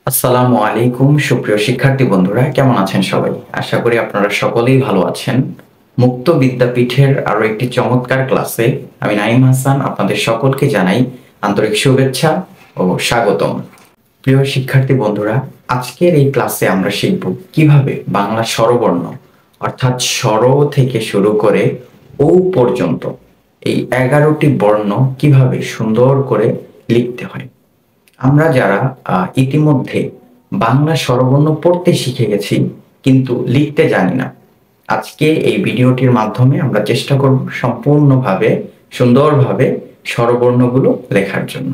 আসসালামু আলাইকুম সুপ্রিয় শিক্ষার্থী বন্ধুরা, কেমন আছেন সবাই? আশা করি আপনারা সকলেই ভালো আছেন। মুক্ত বিদ্যাপীঠের আরো একটি চমৎকার ক্লাসে আমি নাঈম হাসান আপনাদের সকলকে জানাই আন্তরিক শুভেচ্ছা ও স্বাগতম। প্রিয় শিক্ষার্থী বন্ধুরা, আজকের এই ক্লাসে আমরা শিখব কিভাবে বাংলা স্বরবর্ণ অর্থাৎ স্বর থেকে শুরু করে ও পর্যন্ত এই 11টি বর্ণ কিভাবে সুন্দর করে লিখতে হয়। আমরা যারা ইতিমধ্যে বাংলা স্বরবর্ণ পড়তে শিখে গেছি কিন্তু লিখতে জানি না, আজকে এই ভিডিওটির মাধ্যমে আমরা চেষ্টা করব সম্পূর্ণভাবে সুন্দরভাবে স্বরবর্ণগুলো লেখার জন্য।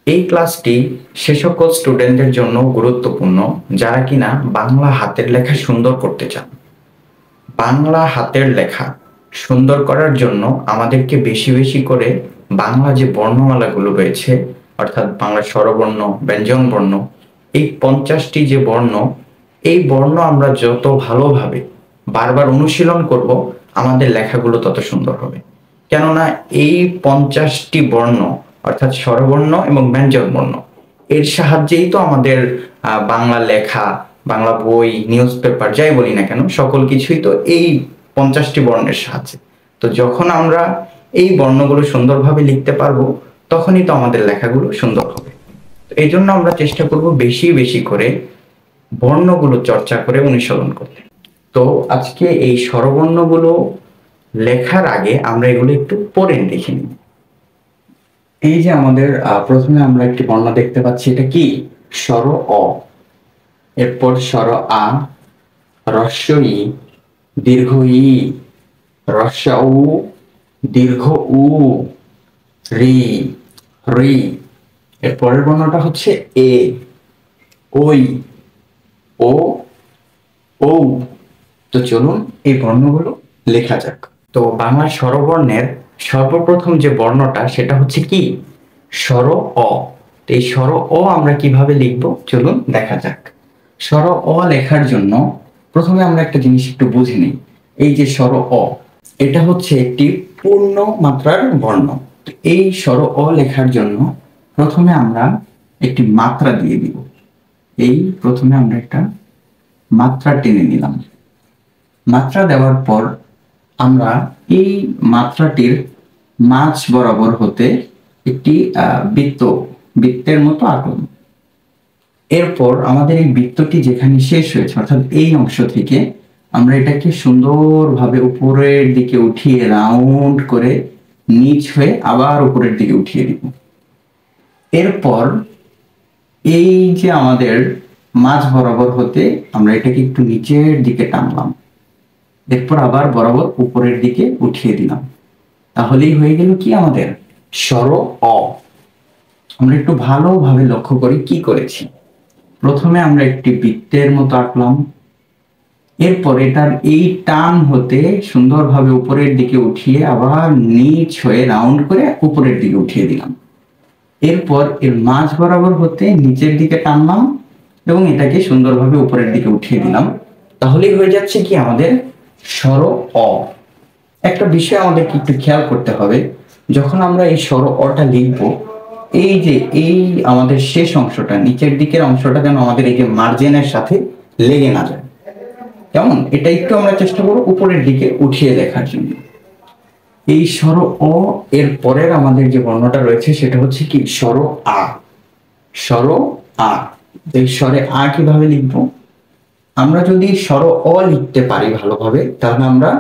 এই ক্লাসটি সে সকল স্টুডেন্টদের জন্য গুরুত্বপূর্ণ যারা কিনা বাংলা হাতের লেখা সুন্দর করতে চান। বাংলা হাতের লেখা সুন্দর করার জন্য আমাদেরকে বেশি বেশি করে বাংলা যে বর্ণমালাগুলো রয়েছে অর্থাৎ বাংলা স্বরবর্ণ, ব্যঞ্জন বর্ণ, এই 50টি যে বর্ণ, এই বর্ণ আমরা যত ভালোভাবে বারবার অনুশীলন করব আমাদের লেখাগুলো তত সুন্দর হবে। কেননা এই 50টি বর্ণ অর্থাৎ স্বরবর্ণ এবং ব্যঞ্জন বর্ণ এর সাহায্যেই তো আমাদের বাংলা লেখা, বাংলা বই, নিউজ পেপার যাই বলি না কেন সকল কিছুই তো এই 50টি বর্ণের সাহায্যে। তো যখন আমরা এই বর্ণগুলো সুন্দরভাবে লিখতে পারবো তখনই তো আমাদের লেখাগুলো সুন্দর হবে। এই জন্য আমরা চেষ্টা করব বেশি বেশি করে বর্ণগুলো চর্চা করে অনুশীলন করতে। তো আজকে এই স্বরবর্ণগুলো লেখার আগে আমরা এগুলো একটু পড়ে দেখে নিই। এই যে আমাদের প্রথমে আমরা একটি বর্ণ দেখতে পাচ্ছি, এটা কি? স্বর অ। এরপর স্বর আ, হ্রস্ব ই, দীর্ঘ ই, হ্রস্ব উ, দীর্ঘ উ, রি, রি। এর পরের বর্ণটা হচ্ছে এ, ওই, ও, ও। তো চলুন এই বর্ণগুলো লেখা যাক। তো বাংলা স্বরবর্ণের সর্বপ্রথম যে বর্ণটা সেটা হচ্ছে কি? স্বর অ। তো এই স্বর অ আমরা কিভাবে লিখবো চলুন দেখা যাক। স্বর অ লেখার জন্য প্রথমে আমরা একটা জিনিস একটু বুঝে নিই। এই যে স্বর অ, এটা হচ্ছে একটি পূর্ণ মাত্রার বর্ণ। এই স্বর অ লেখার জন্য প্রথমে আমরা একটি মাত্রা দিয়ে দিব। এই প্রথমে আমরা একটা মাত্রা টেনে নিলাম। মাত্রা দেওয়ার পর আমরা এই মাত্রাটির মাঝ বরাবর হতে একটি বৃত্তের মতো আঁকলাম। এরপর আমাদের এই বৃত্তটি যেখানে শেষ হয়েছে অর্থাৎ এই অংশ থেকে আমরা এটাকে সুন্দরভাবে উপরের দিকে উঠিয়ে রাউন্ড করে নিচ হয়ে আবার উপরের দিকে উঠিয়ে দিব। এরপর এই যে আমাদের মাঝ বরাবর হতে আমরা এটাকে একটু নিচের দিকে টানলাম, এরপর আবার বরাবর উপরের দিকে উঠিয়ে দিলাম। তাহলেই হয়ে গেল কি আমাদের স্বর অ। আমরা একটু ভালোভাবে লক্ষ্য করি কি করেছি। প্রথমে আমরা একটি বৃত্তের মতো আঁকলাম, এরপর এটার এই টান হতে সুন্দরভাবে উপরের দিকে উঠিয়ে আবার নিচ হয়ে রাউন্ড করে উপরের দিকে উঠিয়ে দিলাম। এরপর এর মাঝ বরাবর হতে নিচের দিকে টানলাম এবং এটাকে সুন্দরভাবে উপরের দিকে উঠিয়ে দিলাম। তাহলেই হয়ে যাচ্ছে কি আমাদের স্বর অ। একটা বিষয় আমাদেরকে একটু খেয়াল করতে হবে, যখন আমরা এই স্বর অটা লিখব, এই যে এই আমাদের শেষ অংশটা, নিচের দিকের অংশটা যেন আমাদের এই যে মার্জিনের সাথে লেগে না যায়। কেমন? এটা একটু আমরা চেষ্টা করব উপরের দিকে উঠিয়ে লেখার জন্য। এই স্বর অ এর পরের আমাদের যে বর্ণটা রয়েছে সেটা হচ্ছে কি? স্বর আ। স্বর আ। এই স্বরে আ কিভাবে লিখবো? আমরা যদি স্বর অ লিখতে পারি ভালোভাবে তাহলে আমরা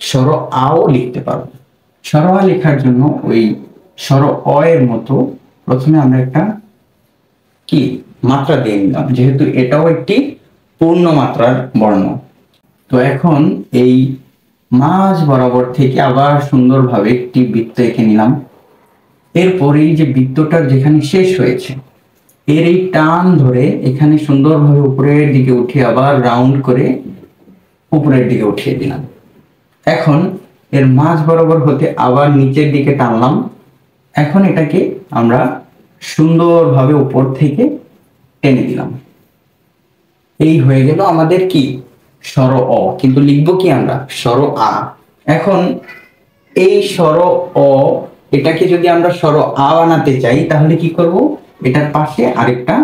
স্বর আও লিখতে পারবো। স্বর আ লেখার জন্য ওই স্বর অ এর মতো প্রথমে আমরা একটা কি মাত্রা দিয়ে নিলাম, যেহেতু এটাও একটি পূর্ণ মাত্রার বর্ণ। তো এখন এই মাঝ বরাবর থেকে আবার সুন্দরভাবে একটি বৃত্ত এঁকে নিলাম। এরপরে এই যে বৃত্তটার যেখানে শেষ হয়েছে এর এই টান ধরে এখানে সুন্দরভাবে উপরের দিকে উঠিয়ে আবার রাউন্ড করে উপরের দিকে উঠিয়ে দিলাম। এখন এর মাঝ বরাবর হতে আবার নিচের দিকে টানলাম। এখন এটাকে আমরা সুন্দরভাবে উপর থেকে টেনে দিলাম। এই হয়ে গেল আমাদের কি? স্বর অ। কিন্তু লিখবো কি আমরা? স্বর আ। এখন এই স্বর অ এটাকে যদি আমরা স্বর আ বানাতে চাই তাহলে কি করব? এটার পাশে আরেকটা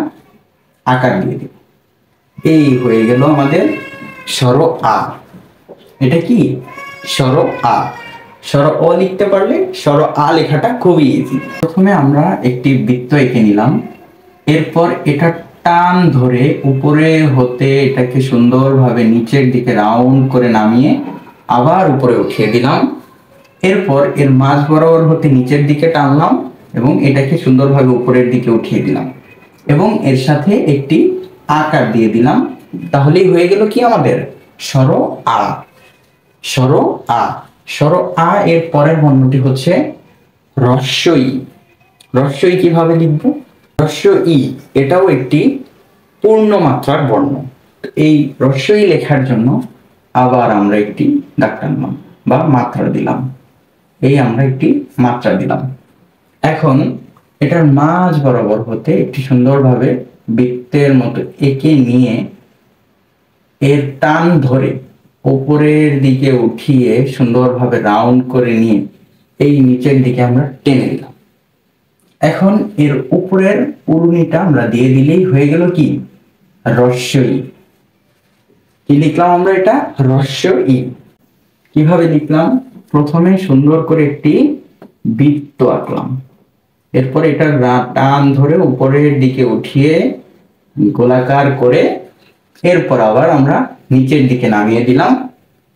আকার দিয়ে দিব। এই হয়ে গেল আমাদের স্বর আ। এটা কি স্বর আ। স্বর অ লিখতে পারলে স্বর আ লেখাটা খুবই ইজি। প্রথমে আমরা একটি বৃত্ত এঁকে নিলাম, এরপর এটা টান ধরে উপরে হতে এটাকে সুন্দরভাবে নিচের দিকে রাউন্ড করে নামিয়ে আবার উপরে উঠিয়ে দিলাম। এরপর এর মাঝ বরাবর হতে নিচের দিকে টানলাম এবং এটাকে সুন্দরভাবে উপরের দিকে উঠিয়ে দিলাম এবং এর সাথে একটি আকার দিয়ে দিলাম। তাহলেই হয়ে গেল কি আমাদের স্বর আ। স্বর আ। স্বর আ এর পরের বর্ণটি হচ্ছে হ্রস্ব ই। হ্রস্ব ই কিভাবে লিখব? হ্রস্ব ই এটাও একটি পূর্ণ মাত্রার বর্ণ। এই হ্রস্ব ই লেখার জন্য আবার আমরা একটি দাগ টানলাম বা মাত্রা দিলাম। এই আমরা একটি মাত্রা দিলাম। এখন এটার মাঝ বরাবর হতে একটি সুন্দরভাবে বৃত্তের মতো এঁকে নিয়ে এর টান ধরে উপরের দিকে উঠিয়ে সুন্দরভাবে রাউন্ড করে নিয়ে এই নিচের দিকে আমরা টেনে দিলাম। এখন এর উপরের উড়ুনিটা আমরা দিয়ে দিলেই হয়ে গেল কি হ্রস্ব ই। কি লিখলাম আমরা? এটা হ্রস্ব ই। কিভাবে লিখলাম? প্রথমে সুন্দর করে একটি বৃত্ত আঁকলাম, এরপর এটা টান ধরে উপরের দিকে উঠিয়ে গোলাকার করে এরপর আবার আমরা নিচের দিকে নামিয়ে দিলাম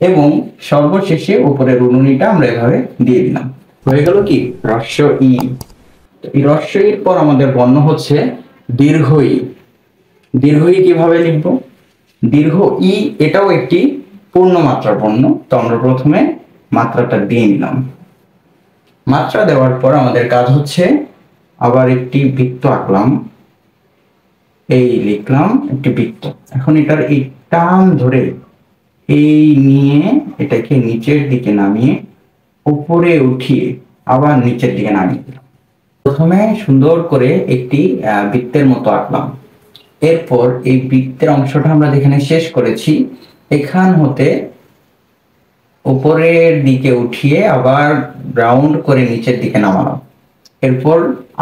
এবং সর্বশেষে উপরের উড়ুনিটা আমরা এভাবে দিয়ে দিলাম। হয়ে গেল কি হ্রস্ব ই। এই হ্রস্ব ইর পর আমাদের বর্ণ হচ্ছে দীর্ঘ ই। দীর্ঘ ই কিভাবে লিখব? দীর্ঘ ই এটাও একটি পূর্ণ মাত্রার বর্ণ। তো আমরা প্রথমে মাত্রাটা দিয়ে নিলাম। মাত্রা দেওয়ার পর আমাদের কাজ হচ্ছে আবার একটি বৃত্ত আঁকলাম, এই লিখলাম একটি বৃত্ত। এখন এটার এই টান ধরে এই নিয়ে এটাকে নিচের দিকে নামিয়ে উপরে উঠিয়ে আবার নিচের দিকে নামিয়ে দিলাম। প্রথমে সুন্দর করে একটি বৃত্তের মতো আঁকলাম, এরপর এই বৃত্তের অংশটা আমরা যেখানে শেষ করেছি এখান হতে উপরের দিকে উঠিয়ে আবার রাউন্ড করে নিচের দিকে নামালাম, এরপর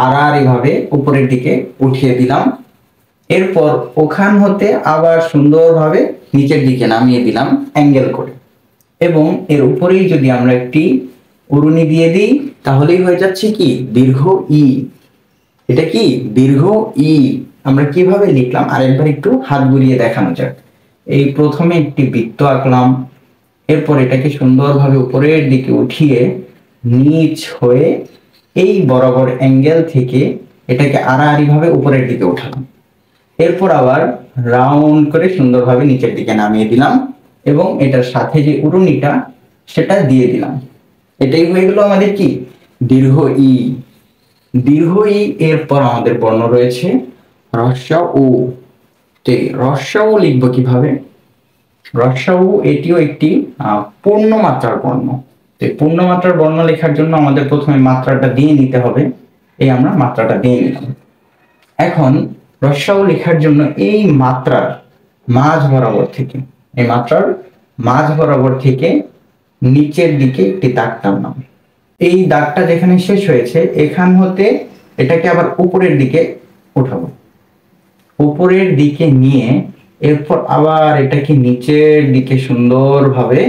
আর এভাবে উপরের দিকে উঠিয়ে দিলাম, এরপর ওখান হতে আবার সুন্দরভাবে নিচের দিকে নামিয়ে দিলাম অ্যাঙ্গেল করে এবং এর উপরেই যদি আমরা একটি উড়ুনি দিয়ে দিই তাহলেই হয়ে যাচ্ছে কি দীর্ঘ ই। এটা কি দীর্ঘ ই। আমরা কিভাবে লিখলাম আরেকবার একটু হাত ঘুরিয়ে দেখানো যাক। এই প্রথমে একটি বৃত্ত আঁকলাম, এরপর এটাকে সুন্দরভাবে উপরের দিকে উঠিয়ে নিচ হয়ে এই বরাবর অ্যাঙ্গেল থেকে এটাকে আড়াআড়ি ভাবে উপরের দিকে উঠালাম, এরপর আবার রাউন্ড করে সুন্দরভাবে নিচের দিকে নামিয়ে দিলাম এবং এটার সাথে যে উড়ুনিটা সেটা দিয়ে দিলাম। এটাই হয়ে গেল আমাদের কি দীর্ঘ ই। দীর্ঘ ই এরপর আমাদের বর্ণ রয়েছে হ্রস্ব উ। তো হ্রস্ব উ লিখব কিভাবে? হ্রস্ব উ এটিও একটি পূর্ণ মাত্রার বর্ণ। তো পূর্ণ মাত্রার বর্ণ লেখার জন্য আমাদের প্রথমে মাত্রাটা দিয়ে নিতে হবে। এই আমরা মাত্রাটা দিয়ে নিলাম। এখন হ্রস্ব উ লেখার জন্য এই মাত্রার মাঝ বরাবর থেকে নিচের দিকে একটি দাগ টানলাম। এই দাগটা যেখানে শেষ হয়েছে এখান হতে এটাকে আবার উপরের দিকে উঠাবো, উপরের দিকে নিয়ে এরপর আবার এটাকে নিচের দিকে সুন্দরভাবে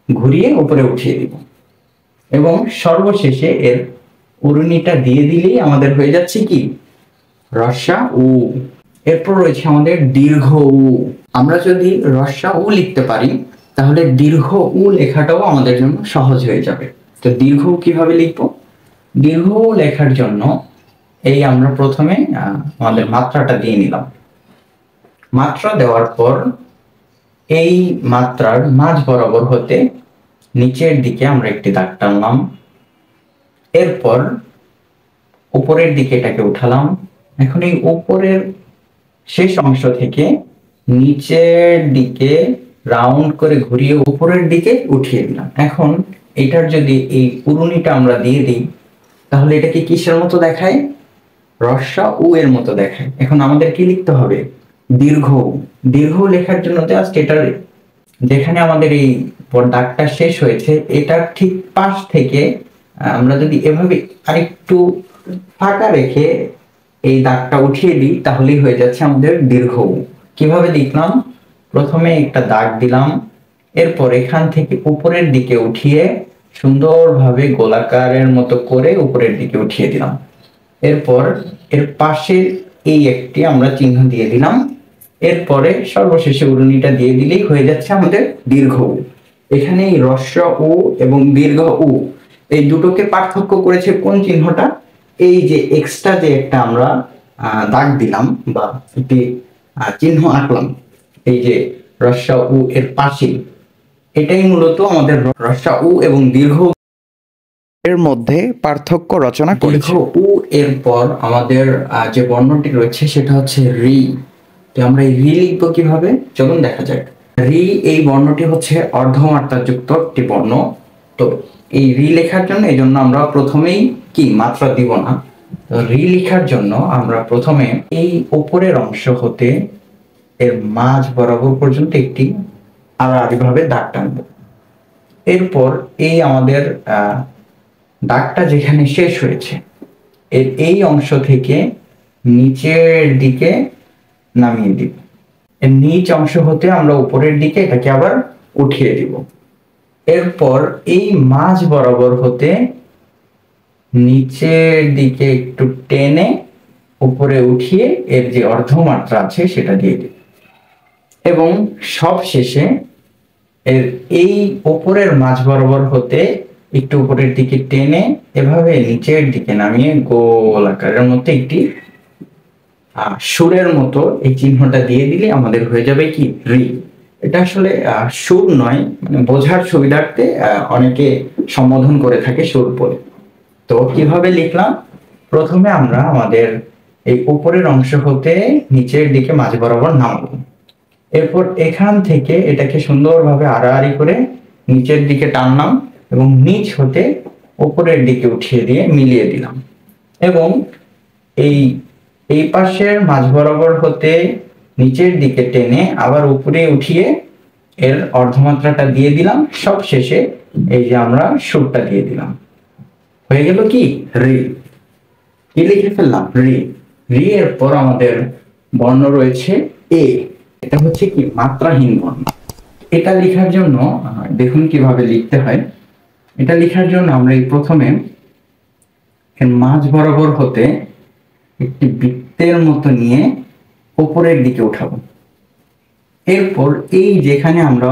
ঘুরিয়ে উপরে উঠিয়ে দিব এবং সর্বশেষে এর উড়ুনিটা দিয়ে দিলেই আমাদের হয়ে যাচ্ছে কি হ্রস্ব উ। এরপর রয়েছে আমাদের দীর্ঘ উ। আমরা যদি হ্রস্ব উ লিখতে পারি তাহলে দীর্ঘ উ লেখাটাও আমাদের জন্য সহজ হয়ে যাবে। তো দীর্ঘ উ কিভাবে লিখব? দীর্ঘ উ লেখার জন্য এই আমরা প্রথমে আমাদের মাত্রাটা দিয়ে নিলাম। মাত্রা দেওয়ার পর এই মাত্রার মাঝ বরাবর হতে নিচের দিকে আমরা একটি দাগ টানলাম, এরপর উপরের দিকে এটাকে উঠালাম। এখন এই উপরের শেষ অংশ থেকে নিচের দিকে রাউন্ড করে ঘুরিয়ে উপরের দিকে উঠিয়ে দিলাম। এখন এটার যদি এই উড়ুনিটা আমরা দিয়ে দিই তাহলে এটাকে কিসের মতো দেখায়? হ্রস্ব উ এর মতো দেখায়। এখন আমাদের কি লিখতে হবে? দীর্ঘ উ। দীর্ঘ লেখার জন্য জাস্ট এটার যেখানে আমাদের এই দাগটা শেষ হয়েছে এটার ঠিক পাশ থেকে আমরা যদি এভাবে আরেকটু ফাঁকা রেখে এই দাগটা উঠিয়ে দিই তাহলেই হয়ে যাচ্ছে আমাদের দীর্ঘ উ। কিভাবে লিখলাম? প্রথমে একটা দাগ দিলাম, এরপর এখান থেকে উপরের দিকে উঠিয়ে সুন্দরভাবে গোলাকারের মতো করে উপরের দিকে উঠিয়ে দিলাম। এরপর এর পাশে এই একটি আমরা চিহ্ন দিয়ে দিলাম। এরপরে সর্বশেষে উরুনিটা দিয়ে দিলেই হয়ে যাচ্ছে আমাদের দীর্ঘ উ। এখানে এই হ্রস্ব উ এবং দীর্ঘ উ এই দুটোকে পার্থক্য করেছে কোন চিহ্নটা? এই যে এক্সট্রা যে একটা আমরা দাগ দিলাম বা একটি চিহ্ন আঁকলাম, এই যে হ্রস্ব উ এর পাশে, এটাই মূলত আমাদের হ্রস্ব উ এবং দীর্ঘ এর মধ্যে পার্থক্য রচনা করেছে। দীর্ঘ উ এর পর আমাদের যে বর্ণটি রয়েছে সেটা হচ্ছে রি। তো আমরা এই রি লিখবো কিভাবে, চলুন দেখা যাক। রি এই বর্ণটি হচ্ছে অর্ধমাত্রা যুক্ত একটি বর্ণ। তো এই রি লেখার জন্য এই জন্য আমরা প্রথমেই কি মাত্রা দিব না। তো রি লেখার জন্য আমরা প্রথমে এই উপরের অংশ হতে এর মাঝ বরাবর পর্যন্ত একটি আড়াআড়ি ভাবে দাগ টানবো। এরপর এই আমাদের দাগটা যেখানে শেষ হয়েছে এর এই অংশ থেকে নিচের দিকে নামিয়ে দিব। এর নিচ অংশ হতে আমরা উপরের দিকে এটাকে আবার উঠিয়ে দিব। এরপর এই মাঝ বরাবর হতে নিচের দিকে একটু টেনে উপরে উঠিয়ে এর যে অর্ধমাত্রা আছে সেটা দিয়ে দিব। এবং সব শেষে এর এই উপরের মাঝ বরাবর হতে একটু উপরের দিকে টেনে এভাবে নিচের দিকে নামিয়ে গোল আকারের মতো একটি সুরের মতো এই চিহ্নটা দিয়ে দিলে আমাদের হয়ে যাবে কি রি। এটা আসলে সুর নয়, মানে বোঝার সুবিধার্থে অনেকে সম্বোধন করে থাকে সুর বলে। তো কিভাবে লিখলাম? প্রথমে আমরা আমাদের এই উপরের অংশ হতে নিচের দিকে মাঝ বরাবর নামাবো। এরপর এখান থেকে এটাকে সুন্দরভাবে আড়াআড়ি করে নিচের দিকে টানলাম এবং নিচ হতে উপরের দিকে উঠিয়ে দিয়ে মিলিয়ে দিলাম। এবং এই পাশের মাঝ বরাবর হতে নিচের দিকে টেনে আবার উপরে উঠিয়ে এর অর্ধমাত্রাটা দিয়ে দিলাম। সব শেষে এই যে আমরা সুরটা দিয়ে দিলাম, হয়ে গেল কি রি। কি লিখে ফেললাম? রি। রি এর পর আমাদের বর্ণ রয়েছে এ। এটা হচ্ছে কি মাত্রাহীন বর্ণ। এটা লেখার জন্য দেখুন কিভাবে লিখতে হয়। এটা লেখার জন্য আমরা এই প্রথমে এর মাঝ বরাবর হতে একটি বৃত্তের মতো নিয়ে উপরের দিকে উঠাবো। এরপর এই যেখানে আমরা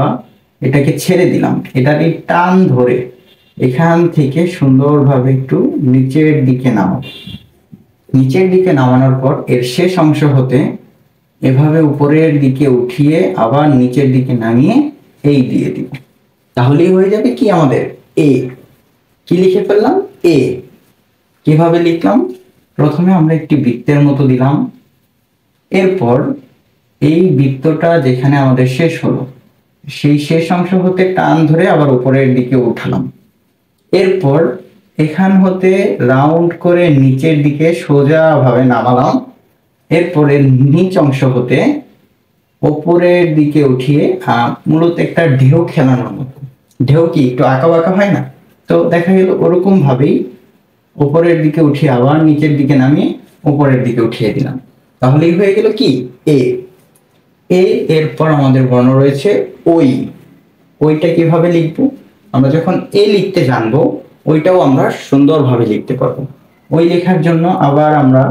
এটাকে ছেড়ে দিলাম, এটার এই টান ধরে এখান থেকে সুন্দরভাবে একটু নিচের দিকে নামাবো। নিচের দিকে নামানোর পর এর শেষ অংশ হতে এভাবে উপরের দিকে উঠিয়ে আবার নিচের দিকে নামিয়ে এই দিয়ে দিব। তাহলেই হয়ে যাবে কি আমাদের এ। কি লিখে ফেললাম? এ। কিভাবে লিখলাম? প্রথমে আমরা একটি বৃত্তের মতো দিলাম। এরপর এই বৃত্তটা যেখানে আমাদের শেষ হলো সেই শেষ অংশ হতে টান ধরে আবার উপরের দিকে উঠালাম। এরপর এখান হতে রাউন্ড করে নিচের দিকে সোজা ভাবে নামালাম। এরপরে নিচ অংশ হতে উপরের দিকে উঠিয়ে মূলত একটা ঢেউ খেলানোর মতো। ঢেউ কি একটু আঁকা বাঁকা হয় না? তো দেখা গেল ওরকম ভাবেই উপরের দিকে উঠিয়ে আবার নিচের দিকে নামিয়ে উপরের দিকে উঠিয়ে দিলাম। তাহলেই হয়ে গেল কি এ। এ এরপর আমাদের বর্ণ রয়েছে ওই। ওইটা কিভাবে লিখবো? আমরা যখন এ লিখতে জানবো ওইটাও আমরা সুন্দরভাবে লিখতে পারবো। ওই লেখার জন্য আবার আমরা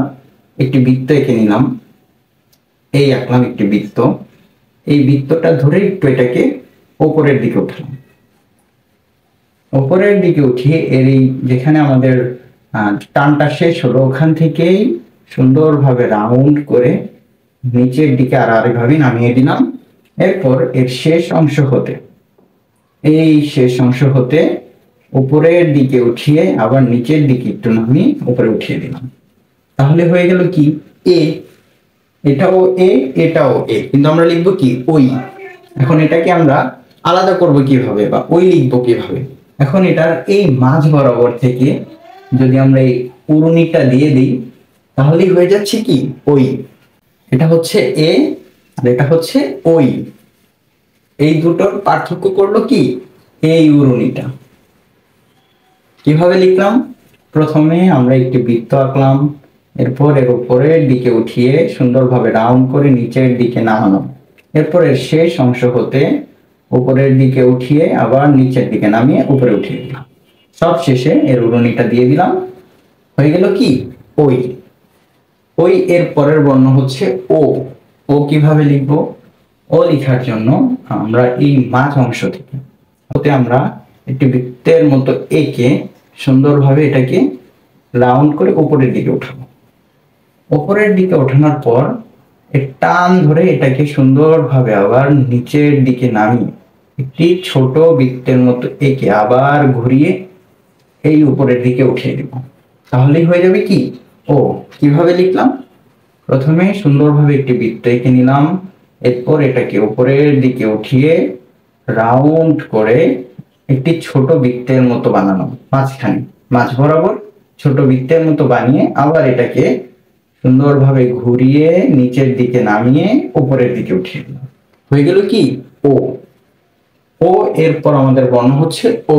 একটি বৃত্ত এঁকে নিলাম। এই আঁকলাম একটি বৃত্ত। এই বৃত্তটা ধরে একটু এটাকে উপরের দিকে উঠলাম। উপরের দিকে উঠিয়ে এর এই যেখানে আমাদের টানটা শেষ হলো ওখান থেকেই সুন্দরভাবে রাউন্ড করে নিচের দিকে আড়াআড়ি ভাবে নামিয়ে দিলাম। এরপর এর শেষ অংশ হতে এই শেষ অংশ হতে উপরের দিকে উঠিয়ে আবার নিচের দিকে একটু নামিয়ে উপরে উঠিয়ে দিলাম। তাহলে হয়ে গেল কি এ। এটাও এ, এটাও এ, কিন্তু আমরা লিখবো কি ওই। এখন এটাকে আমরা আলাদা করব কিভাবে বা ওই লিখবো কিভাবে? এখন এটার এই মাঝ বরাবর থেকে যদি আমরা এই উরুনিটা দিয়ে দিই তাহলেই হয়ে যাচ্ছে কি ওই। এটা হচ্ছে এ আর এটা হচ্ছে ওই। এই দুটোর পার্থক্য করলো কি এই উরুনিটা। কিভাবে লিখলাম? প্রথমে আমরা একটি বৃত্ত আঁকলাম, এরপর এর উপরের দিকে উঠিয়ে সুন্দরভাবে রাউন্ড করে নিচের দিকে নামানো। এরপর এর শেষ অংশ হতে উপরের দিকে উঠিয়ে আবার নিচের দিকে নামিয়ে উপরে উঠিয়ে দিলাম। সব শেষে এর উড়নিটা দিয়ে দিলাম। হয়ে গেল কি ওই। ওই এর পরের বর্ণ হচ্ছে ও। ও কিভাবে লিখবো? ও লেখার জন্য আমরা এই মাঝ অংশ থেকে আমরা একটি বৃত্তের মতো এঁকে সুন্দরভাবে এটাকে রাউন্ড করে উপরের দিকে উঠাবো। উপরের দিকে ওঠানোর পর টান ধরে এটাকে সুন্দরভাবে আবার নিচের দিকে নামিয়ে একটি ছোট বৃত্তের মতো এঁকে আবার ঘুরিয়ে এই উপরের দিকে উঠিয়ে দিব। তাহলেই হয়ে যাবে কি ও। কিভাবে লিখলাম? প্রথমে সুন্দরভাবে একটি বৃত্ত এঁকে নিলাম, এরপর এটাকে উপরের দিকে উঠিয়ে রাউন্ড করে একটি ছোট বৃত্তের মতো বানানো, মাঝখানে মাঝ বরাবর ছোট বৃত্তের মতো বানিয়ে আবার এটাকে সুন্দরভাবে ঘুরিয়ে নিচের দিকে নামিয়ে উপরের দিকে উঠিয়ে দিলাম। হয়ে গেল কি ও। ও এরপর আমাদের বর্ণ হচ্ছে ও।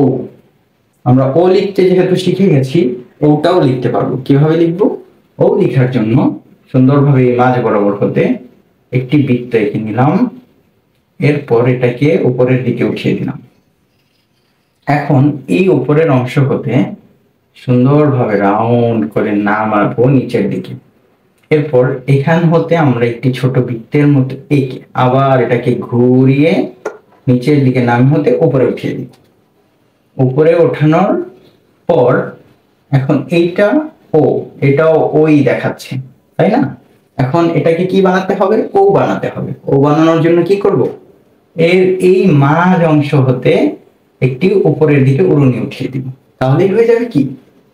আমরা ও লিখতে যেহেতু শিখে গেছি, ওটাও লিখতে পারবো। কিভাবে লিখবো? ও লেখার জন্য সুন্দরভাবে মাঝ বরাবর হতে একটি বৃত্ত এঁকে নিলাম, এরপর এটাকে উপরের দিকে উঠিয়ে দিলাম। এখন এই উপরের অংশ হতে সুন্দরভাবে রাউন্ড করে নামাবো নিচের দিকে। এরপর এখান হতে আমরা একটি ছোট বৃত্তের মতো এঁকে আবার এটাকে ঘুরিয়ে নিচের দিকে নাম হতে উপরে উঠিয়ে দিই। উপরে ওঠানোর পর এখন এইটা ও, এটাও ওই দেখাচ্ছে, তাই না? এখন এটাকে কি বানাতে হবে? ও বানাতে হবে। ও বানানোর জন্য কি করব? এর এই মাঝ অংশ হতে একটি উপরের দিকে উড়নি উঠিয়ে দিব। তাহলেই হয়ে যাবে কি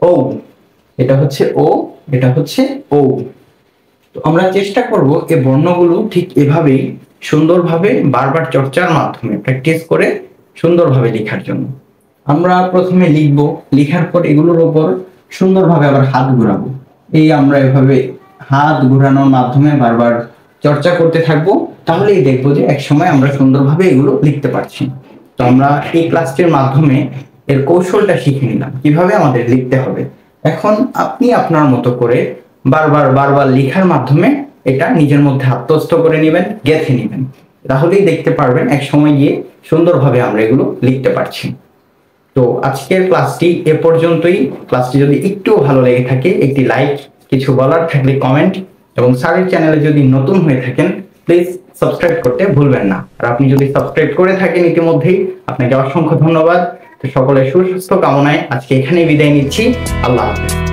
ও। এটা হচ্ছে ও, এটা হচ্ছে ও। তো আমরা চেষ্টা করব এই বর্ণগুলো ঠিক এভাবেই সুন্দরভাবে বারবার চর্চার মাধ্যমে প্র্যাকটিস করে সুন্দরভাবে লেখার জন্য। আমরা প্রথমে লিখবো, লেখার পর এগুলোর উপর সুন্দরভাবে আবার হাত ঘোরাবো। এই আমরা এভাবে হাত ঘোরানোর মাধ্যমে বারবার চর্চা করতে থাকবো, তাহলেই দেখবো যে একসময় আমরা সুন্দরভাবে এগুলো লিখতে পারছি। তো আমরা এই ক্লাসটির মাধ্যমে এর কৌশলটা শিখে নিলাম কিভাবে আমাদের লিখতে হবে। এখন আপনি আপনার মতো করে বারবার লেখার মাধ্যমে এটা নিজের মধ্যে আত্মস্থ করে নেবেন, গেঁথে নেবেন। তাহলেই দেখতে পারবেন এক সময় গিয়ে সুন্দরভাবে আমরা এগুলো লিখতে পারছি। তো আজকের ক্লাসটি এ পর্যন্তই। ক্লাসটি যদি একটু ভালো লেগে থাকে একটি লাইক, কিছু বলার থাকলে কমেন্ট, এবং স্যারের চ্যানেলে যদি নতুন হয়ে থাকেন প্লিজ সাবস্ক্রাইব করতে ভুলবেন না। আর আপনি যদি সাবস্ক্রাইব করে থাকেন ইতিমধ্যেই, আপনাকে অসংখ্য ধন্যবাদ। তো সকলের সুস্বাস্থ্য কামনায় আজকে এখানেই বিদায় নিচ্ছি। আল্লাহ হাফেজ।